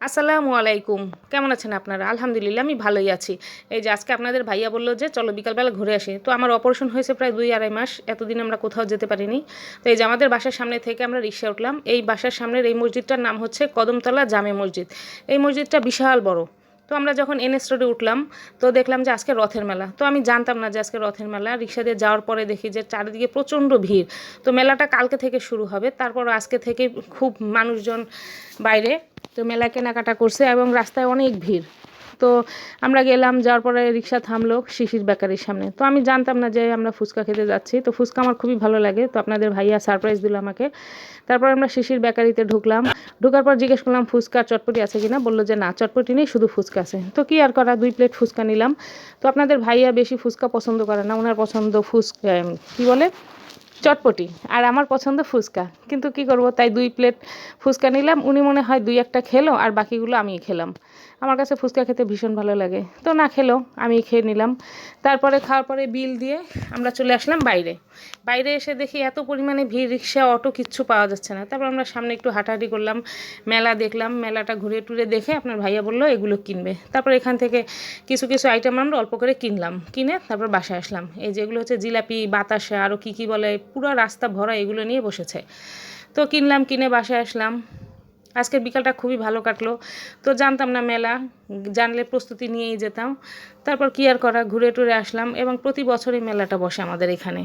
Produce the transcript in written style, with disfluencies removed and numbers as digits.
আসসালামু আলাইকুম। কেমন আছেন আপনারা? আলহামদুলিল্লাহ আমি ভালোই আছি। এই যে আজকে আপনাদের ভাইয়া বলল যে চলো বিকালবেলা ঘুরে আসি। তো আমার অপারেশন হয়েছে প্রায় ২-২.৫ মাস। এতদিন আমরা কোথাও যেতে পারিনি। তো এই যে আমাদের বাসার সামনে থেকে আমরা রিক্সায় উঠলাম। এই বাসার সামনের এই মসজিদটার নাম হচ্ছে কদমতলা জামে মসজিদ। এই মসজিদটা বিশাল বড়। তো আমরা যখন এনএস রোডে উঠলাম তো দেখলাম যে আজকে রথের মেলা। তো আমি জানতাম না যে আজকে রথের মেলা। রিক্সা দিয়ে যাওয়ার পরে দেখি যে চারিদিকে প্রচণ্ড ভিড়। তো মেলাটা কালকে থেকে শুরু হবে। তারপর আজকে থেকে খুব মানুষজন বাইরে। তো মেলা কেনাকাটা করছে এবং রাস্তায় অনেক ভিড়। তো আমরা গেলাম, যাওয়ার পরে রিক্সা থামলো শিশির বেকারির সামনে। তো আমি জানতাম না যে আমরা ফুচকা খেতে যাচ্ছি। তো ফুচকা আমার খুবই ভালো লাগে। তো আপনাদের ভাইয়া সারপ্রাইজ দিল আমাকে। তারপর আমরা শিশির বেকারিতে ঢুকলাম। ঢোকার পর জিজ্ঞেস করলাম ফুচকা চটপটি আছে কিনা। বললো যে না, চটপটি নেই, শুধু ফুচকা আছে। তো কি আর করা, 2 প্লেট ফুচকা নিলাম। তো আপনাদের ভাইয়া বেশি ফুচকা পছন্দ করে না, ওনার পছন্দ কি বলে চটপটি, আর আমার পছন্দ ফুচকা। কিন্তু কি করব, তাই 2 প্লেট ফুচকা নিলাম। উনি মনে হয় 2-1টা খেলো আর বাকিগুলো আমিই খেলাম। আমার কাছে ফুচকা খেতে ভীষণ ভালো লাগে। তো না খেলো, আমি খেয়ে নিলাম। তারপরে খাওয়ার পরে বিল দিয়ে আমরা চলে আসলাম বাইরে। বাইরে এসে দেখি এত পরিমাণে ভিড়, রিক্সা অটো কিচ্ছু পাওয়া যাচ্ছে না। তারপর আমরা সামনে একটু হাঁটাহাঁটি করলাম, মেলা দেখলাম। মেলাটা ঘুরে টুরে দেখে আপনার ভাইয়া বললো এগুলো কিনবে। তারপর এখান থেকে কিছু কিছু আইটেম আমরা অল্প করে কিনলাম, কিনে তারপর বাসায় আসলাম। এই যেগুলো হচ্ছে জিলাপি, বাতাসা, আরও কী কী বলে, পুরো রাস্তা ভরা এগুলো নিয়ে বসেছে। তো কিনলাম, কিনে বাসায় আসলাম। আজকের বিকালটা খুবই ভালো কাটলো। তো জানতাম না মেলা, জানলে প্রস্তুতি নিয়েই যেতাম। তারপর কি আর করা, ঘুরে টুরে আসলাম এবং প্রতি বছরই মেলাটা বসে আমাদের এখানে।